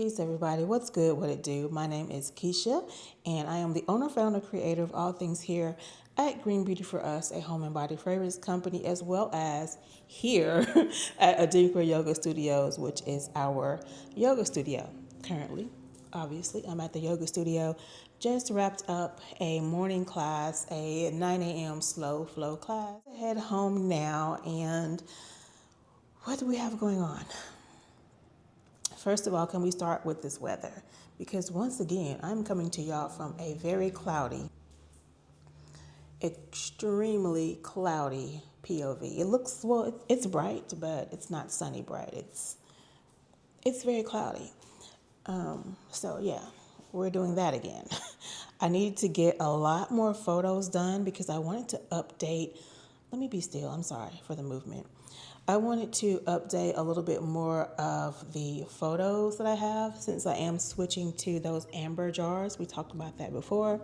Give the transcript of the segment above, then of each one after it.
Peace, everybody. What's good? What it do? My name is Keisha, and I am the owner, founder, creator of all things here at Green Beauty for Us, a home and body fragrance company, as well as here at Adinkra Yoga Studios, which is our yoga studio. Currently, obviously, I'm at the yoga studio. Just wrapped up a morning class, a 9 a.m. slow flow class. Head home now, and what do we have going on? First of all, can we start with this weather? Because once again, I'm coming to y'all from a very cloudy, extremely cloudy POV. It looks, well, it's bright, but it's not sunny bright. It's very cloudy. So yeah, we're doing that again. I needed to get a lot more photos done because I wanted to update. Let me be still. I'm sorry for the movement. I wanted to update a little bit more of the photos that I have since I am switching to those amber jars. We talked about that before.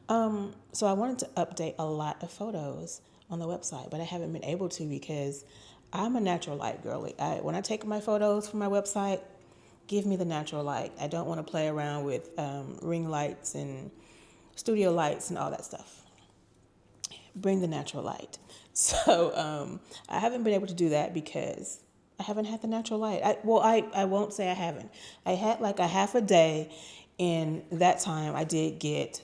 So I wanted to update a lot of photos on the website, but I haven't been able to because I'm a natural light girly. When I take my photos from my website, give me the natural light. I don't want to play around with ring lights and studio lights and all that stuff. Bring the natural light. So I haven't been able to do that because I haven't had the natural light. I won't say I haven't. I had like a half a day. In that time, I did get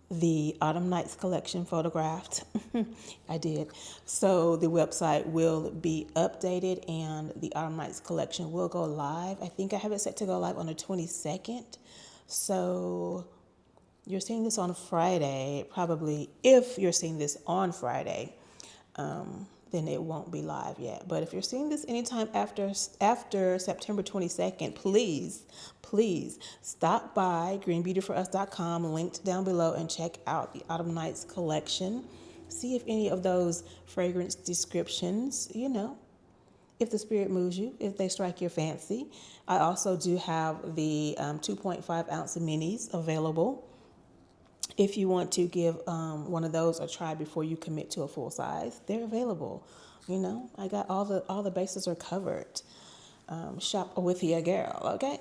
the Autumn Nights collection photographed. I did. So the website will be updated and the Autumn Nights collection will go live. I think I have it set to go live on the 22nd. So you're seeing this on Friday. Probably if you're seeing this on Friday, then it won't be live yet. But if you're seeing this anytime after September 22nd, please stop by greenbeautyforus.com, linked down below, and check out the Autumn Nights collection. See if any of those fragrance descriptions, if the spirit moves you, if they strike your fancy. I also do have the 2.5 ounce minis available. If you want to give one of those a try before you commit to a full size, they're available. I got all the bases are covered. Shop with your girl, okay?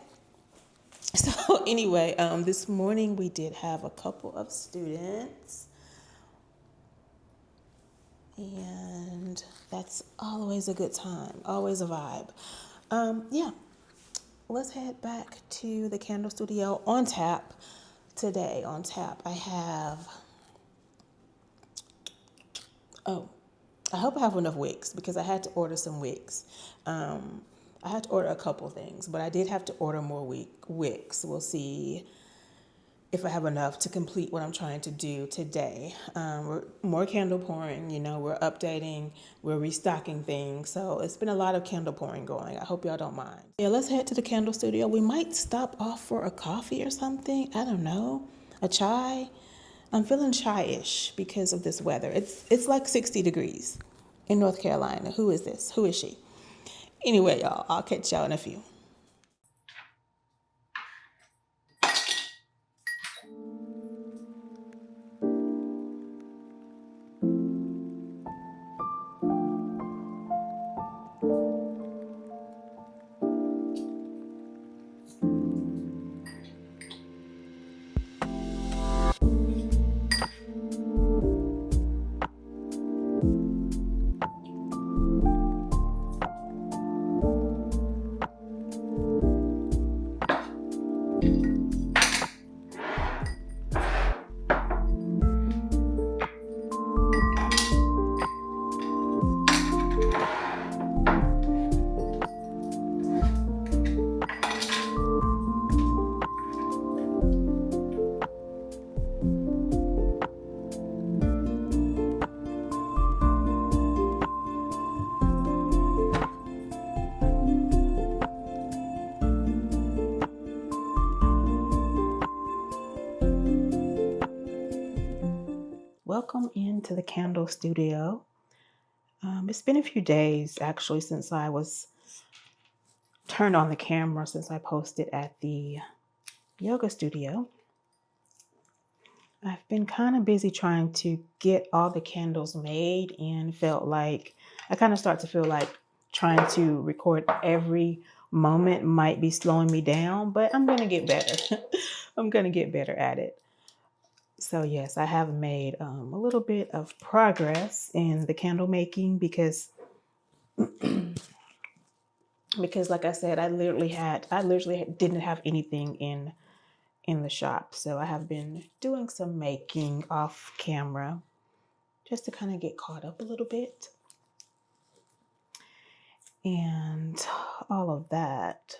So anyway, this morning we did have a couple of students, and that's always a good time, always a vibe. Yeah, let's head back to the candle studio on tap. Today on tap, I have, I hope I have enough wicks because I had to order some wicks. I had to order a couple things, but I did have to order more wicks. We'll see if I have enough to complete what I'm trying to do today. We're more candle pouring, we're updating, we're restocking things. So it's been a lot of candle pouring going. I hope y'all don't mind. Yeah, let's head to the candle studio. We might stop off for a coffee or something. I don't know, a chai. I'm feeling chai-ish because of this weather. It's like 60 degrees in North Carolina. Who is this? Who is she? Anyway, y'all, I'll catch y'all in a few. Welcome into the candle studio. It's been a few days actually since I was turned on the camera, since I posted at the yoga studio. I've been kind of busy trying to get all the candles made and felt like I kind of start to feel like trying to record every moment might be slowing me down, but I'm going to get better. I'm going to get better at it. So yes, I have made a little bit of progress in the candle making because like I said, I literally didn't have anything in the shop. So I have been doing some making off camera just to kind of get caught up a little bit and all of that.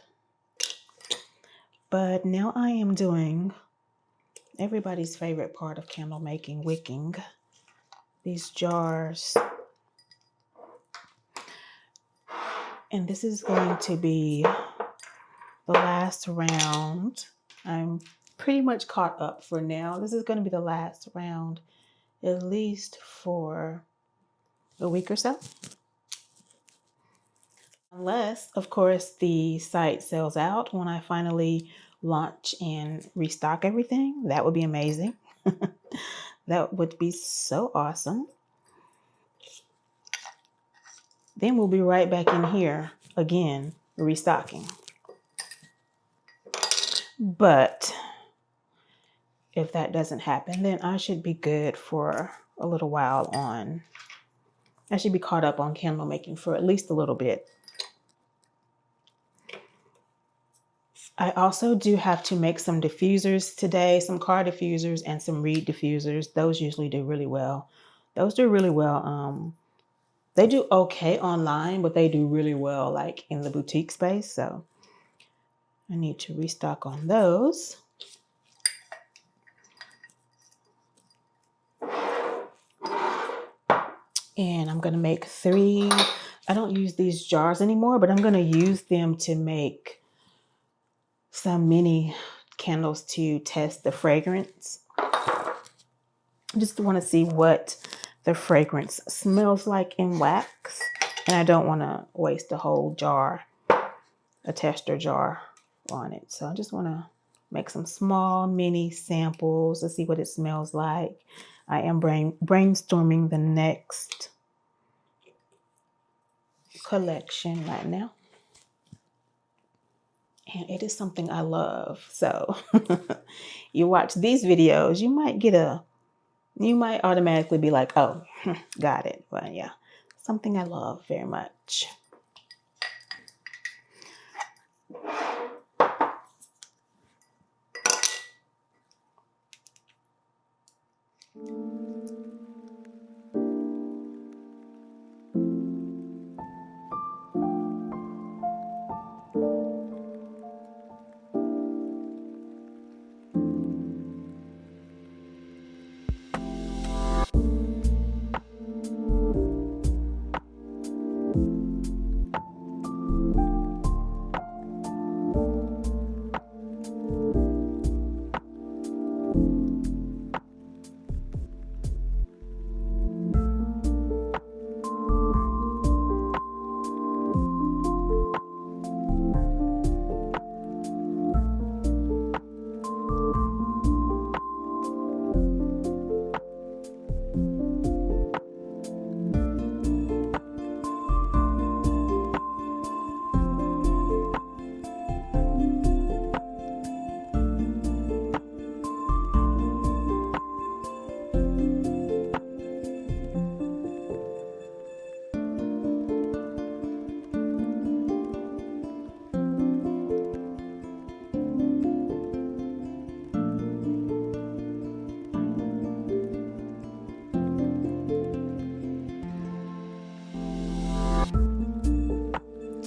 But now I am doing everybody's favorite part of candle making, wicking. These jars. And this is going to be the last round. I'm pretty much caught up for now. This is going to be the last round, at least for a week or so. Unless, of course, the site sells out when I finally launch and restock everything. That would be amazing. That would be so awesome. Then we'll be right back in here again, restocking. But if that doesn't happen, then I should be good for a little while I should be caught up on candle making for at least a little bit. I also do have to make some diffusers today, some car diffusers and some reed diffusers. Those usually do really well. Those do really well. They do okay online, but they do really well like in the boutique space. So I need to restock on those. And I'm going to make 3. I don't use these jars anymore, but I'm going to use them to make some mini candles to test the fragrance. I just want to see what the fragrance smells like in wax. And I don't want to waste a whole jar, a tester jar on it. So I just want to make some small mini samples to see what it smells like. I am brainstorming the next collection right now. And it is something I love. So you watch these videos, you might automatically be like, oh, got it. But yeah, something I love very much.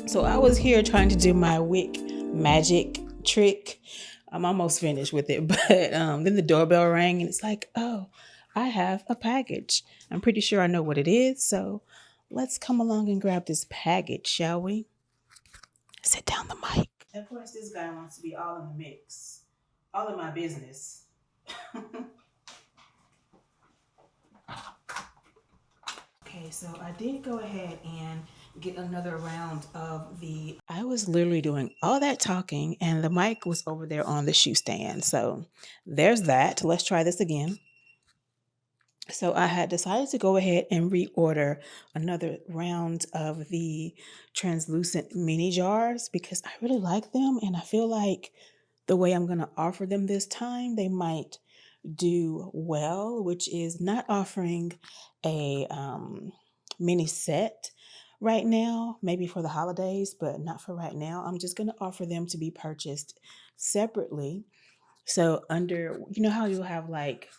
So I was here trying to do my wick magic trick. I'm almost finished with it, but then the doorbell rang and it's like, oh, I have a package. I'm pretty sure I know what it is. So let's come along and grab this package, shall we? Sit down the mic. Of course, this guy wants to be all in the mix, all in my business. Okay, so I did go ahead and get another round of I was literally doing all that talking and the mic was over there on the shoe stand. So there's that. Let's try this again. So I had decided to go ahead and reorder another round of the translucent mini jars because I really like them, and I feel like the way I'm going to offer them this time, they might do well, which is not offering a mini set right now, maybe for the holidays, but not for right now. I'm just going to offer them to be purchased separately. So under, you know how you'll have like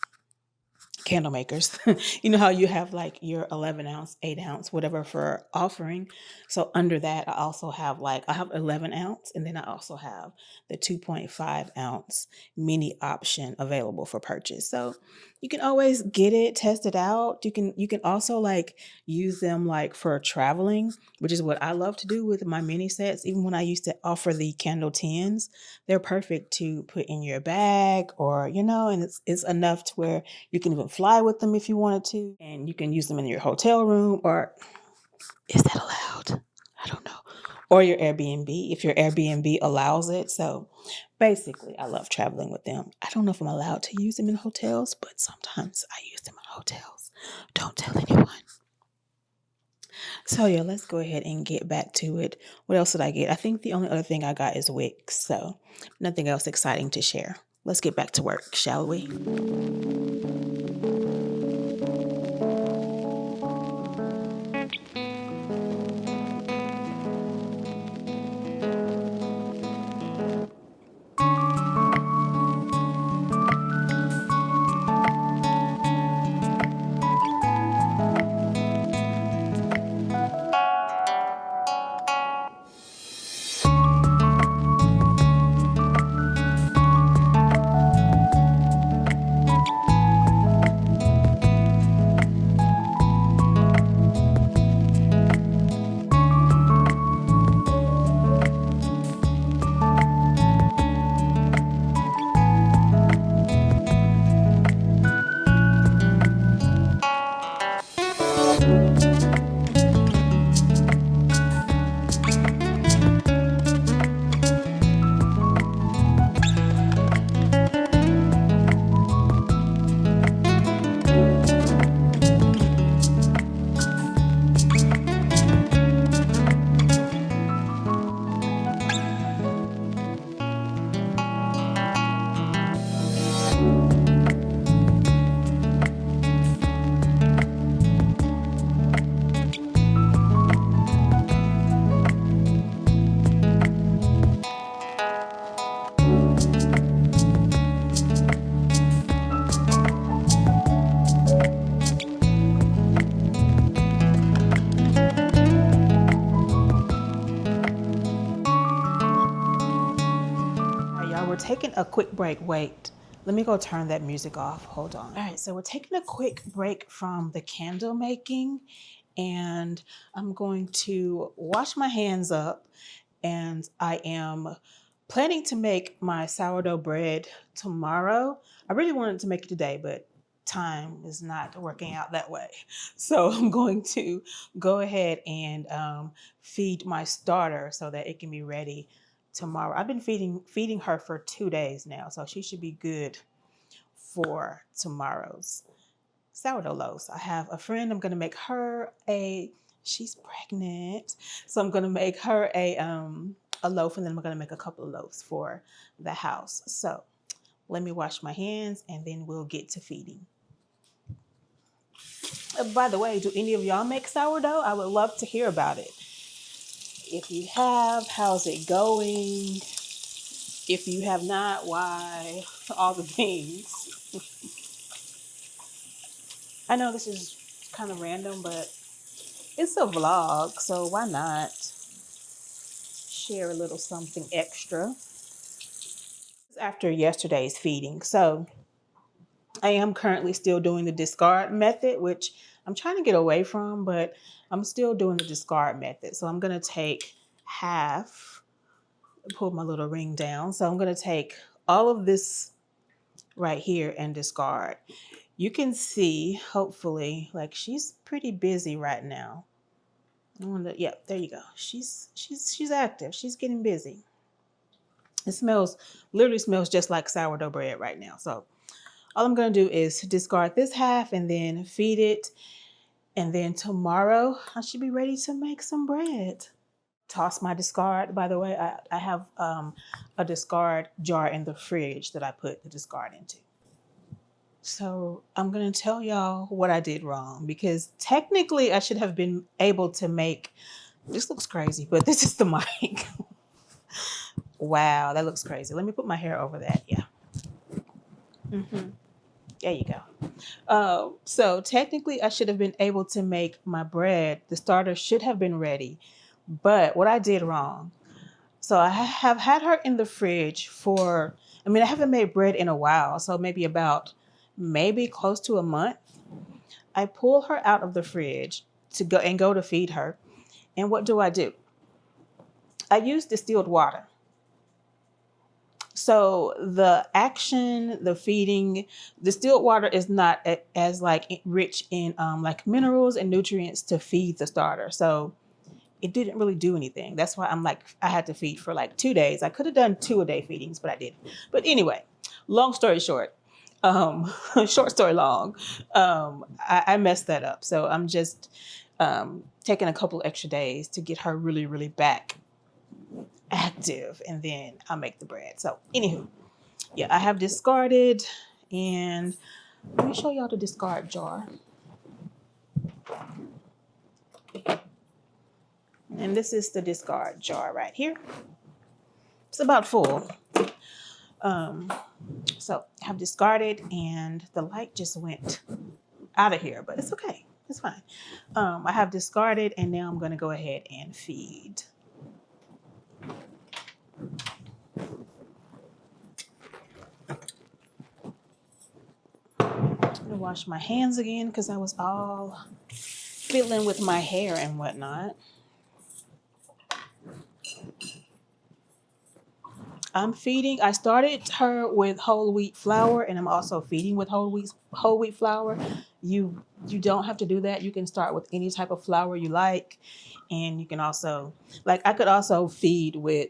candle makers. You know how you have like your 11 ounce, 8 ounce, whatever for offering. So under that, I also have like, I have 11 ounce, and then I also have the 2.5 ounce mini option available for purchase. So you can always get it, test it out. You can also like use them like for traveling, which is what I love to do with my mini sets. Even when I used to offer the candle tins, they're perfect to put in your bag, or and it's enough to where you can even fly with them if you wanted to, and you can use them in your hotel room, or is that allowed? I don't know. Or your Airbnb, if your Airbnb allows it. So basically, I love traveling with them. I don't know if I'm allowed to use them in hotels, but sometimes I use them in hotels. Don't tell anyone. So yeah, let's go ahead and get back to it. What else did I get? I think the only other thing I got is Wix. So nothing else exciting to share. Let's get back to work, shall we? All right, y'all, we're taking a quick break. Wait, let me go turn that music off. Hold on. All right, so we're taking a quick break from the candle making, and I'm going to wash my hands up, and I am planning to make my sourdough bread tomorrow. I really wanted to make it today, but time is not working out that way. So I'm going to go ahead and feed my starter so that it can be ready tomorrow. I've been feeding her for 2 days now, so she should be good for tomorrow's sourdough loaves. I have a friend. I'm gonna make her a. She's pregnant, so I'm gonna make her a loaf, and then I'm gonna make a couple of loaves for the house. So let me wash my hands, and then we'll get to feeding. By the way, do any of y'all make sourdough? I would love to hear about it. If you have, how's it going? If you have not, why? All the things. I know this is kind of random, but it's a vlog, so why not share a little something extra? After yesterday's feeding, so I am currently still doing the discard method, which I'm trying to get away from, but I'm still doing the discard method. So I'm going to take half, pull my little ring down. So I'm going to take all of this right here and discard. You can see, hopefully, like she's pretty busy right now. Yep, there you go. She's active. She's getting busy. It literally smells just like sourdough bread right now. So All I'm going to do is discard this half and then feed it. And then tomorrow I should be ready to make some bread. Toss my discard. By the way, I have a discard jar in the fridge that I put the discard into. So I'm going to tell y'all what I did wrong, because technically I should have been able to make, this looks crazy, but this is the mic. Wow, that looks crazy. Let me put my hair over that. Yeah. There you go. So technically I should have been able to make my bread. The starter should have been ready. But what I did wrong, so I have had her in the fridge for, I haven't made bread in a while. So maybe close to a month. I pull her out of the fridge to go to feed her. And what do? I use distilled water. So the feeding, distilled water is not as like rich in like minerals and nutrients to feed the starter. So it didn't really do anything. That's why I had to feed for like 2 days. I could have done 2-a-day feedings, but I didn't. But anyway, long story short, short story long, I messed that up. So I'm just taking a couple extra days to get her really, really back active, and then I'll make the bread. So anywho, yeah, I have discarded, and let me show y'all the discard jar. And this is the discard jar right here. It's about full. So I have discarded, and the light just went out of here, but it's okay. It's fine. I have discarded, and now I'm going to go ahead and feed. I'm going to wash my hands again because I was all fiddling with my hair and whatnot. I'm feeding. I started her with whole wheat flour, and I'm also feeding with whole wheat flour. You don't have to do that. You can start with any type of flour you like, and you can also, like, I could also feed with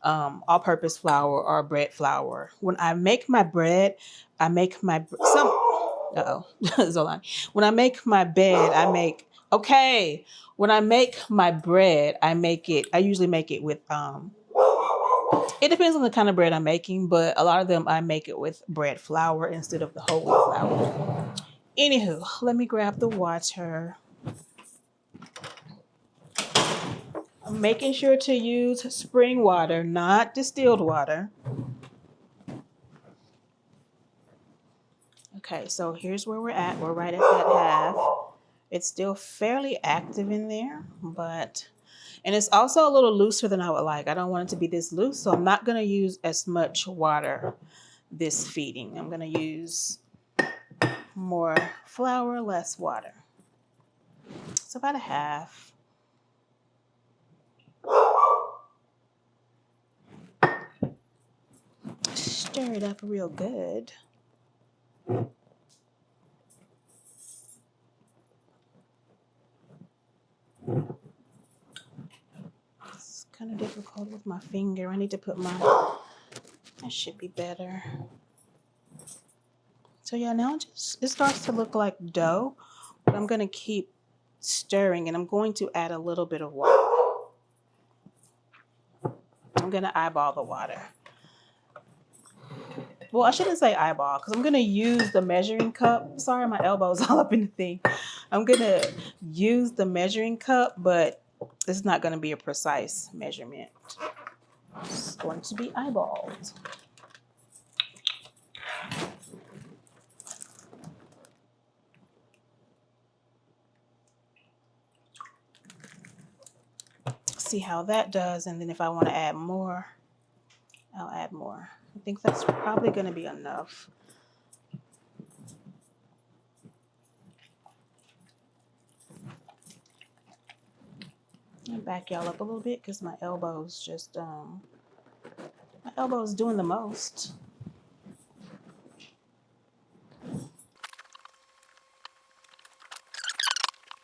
all-purpose flour or bread flour. When I make my bread, I make my Zolan. When I make my bed, When I make my bread, I usually make it with it depends on the kind of bread I'm making, but a lot of them I make it with bread flour instead of the whole wheat flour. Anywho, let me grab the water. I'm making sure to use spring water, not distilled water. Okay, so here's where we're at. We're right at that half. It's still fairly active in there, and it's also a little looser than I would like. I don't want it to be this loose, so I'm not going to use as much water this feeding. I'm going to use more flour, less water. It's about a half. Stir it up real good. It's kind of difficult with my finger. I need to put that should be better. So yeah, now it starts to look like dough, but I'm going to keep stirring, and I'm going to add a little bit of water. I'm going to eyeball the water. Well, I shouldn't say eyeball, because I'm going to use the measuring cup. Sorry, my elbow's all up in the thing. I'm going to use the measuring cup, but this is not going to be a precise measurement. It's going to be eyeballed. See how that does, and then if I want to add more, I'll add more. I think that's probably going to be enough. I'll back y'all up a little bit because my elbow's just doing the most.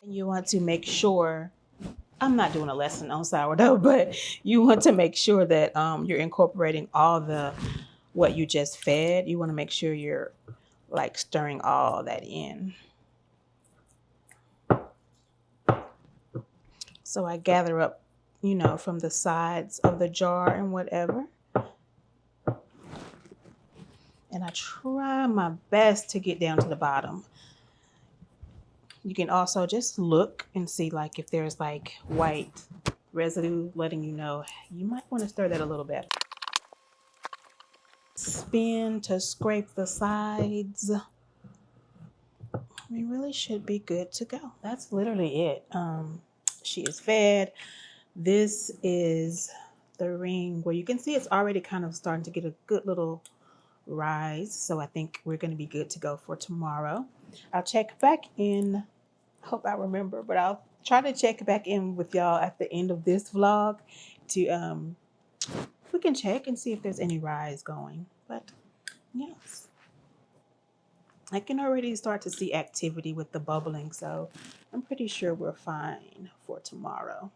And you want to make sure, I'm not doing a lesson on sourdough, but you want to make sure that you're incorporating all what you just fed. You want to make sure you're like stirring all that in. So I gather up, you know, from the sides of the jar and whatever. And I try my best to get down to the bottom. You can also just look and see like if there's like white residue letting you know you might want to stir that a little bit. Spin to scrape the sides. We really should be good to go. That's literally it. She is fed. This is the ring where you can see it's already kind of starting to get a good little rise. So I think we're going to be good to go for tomorrow. I'll check back in. Hope I remember, but I'll try to check back in with y'all at the end of this vlog to we can check and see if there's any rise going. But yes, I can already start to see activity with the bubbling, so I'm pretty sure we're fine for tomorrow.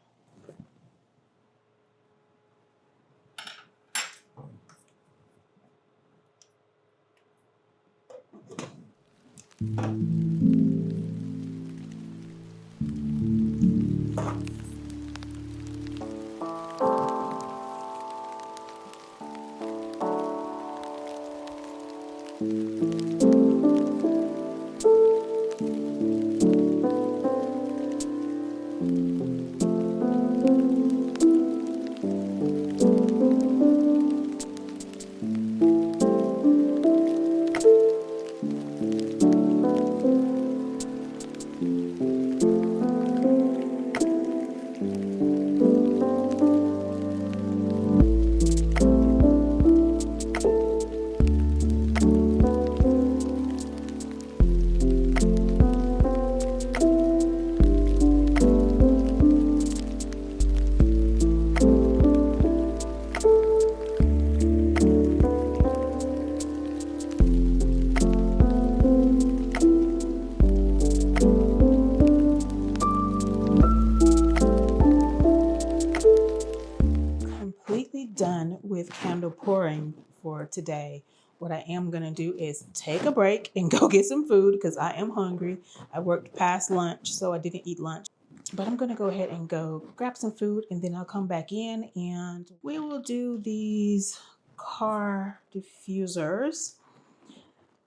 Completely done with candle pouring for today. What I am going to do is take a break and go get some food because I am hungry. I worked past lunch, so I didn't eat lunch. But I'm going to go ahead and go grab some food, and then I'll come back in and we will do these car diffusers,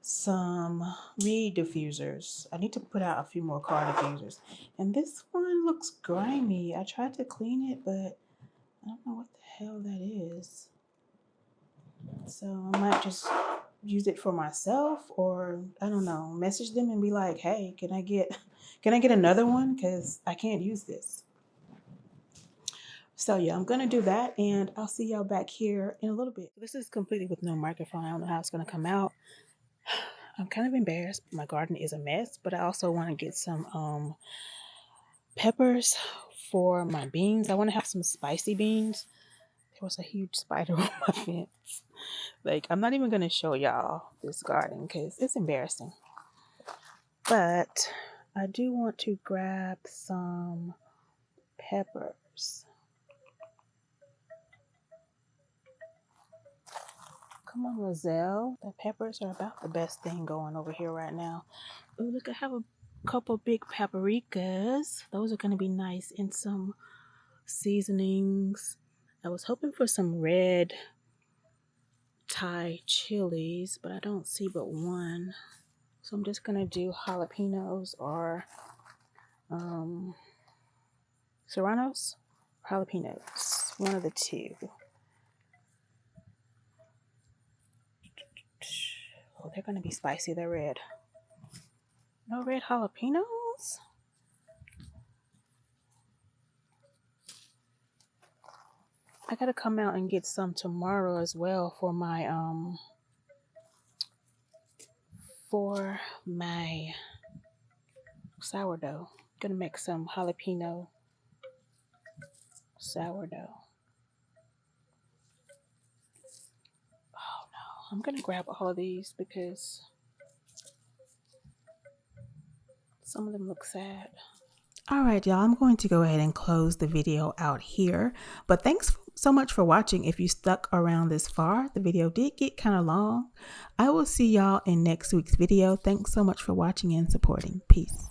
some reed diffusers. I need to put out a few more car diffusers. And this one looks grimy. I tried to clean it, but I don't know what the hell that is. So I might just use it for myself, or I don't know, message them and be like, hey, can I get another one? Because I can't use this. So yeah, I'm going to do that, and I'll see y'all back here in a little bit. This is completely with no microphone. I don't know how it's going to come out. I'm kind of embarrassed. My garden is a mess, but I also want to get some peppers for my beans. I want to have some spicy beans. There was a huge spider on my fence. Like, I'm not even going to show y'all this garden because it's embarrassing. But I do want to grab some peppers. Come on, Roselle. The peppers are about the best thing going over here right now. Oh, look, I have a couple big paprikas. Those are going to be nice, and some seasonings. I was hoping for some red Thai chilies, but I don't see but one. So I'm just going to do jalapenos or serranos or jalapenos. One of the two. Oh, they're going to be spicy. They're red. No red jalapenos? I got to come out and get some tomorrow as well for my sourdough. I'm going to make some jalapeno sourdough. Oh no, I'm going to grab all of these because some of them look sad. All right, y'all, I'm going to go ahead and close the video out here. But thanks for so much for watching. If you stuck around this far, the video did get kind of long. I will see y'all in next week's video. Thanks so much for watching and supporting. Peace.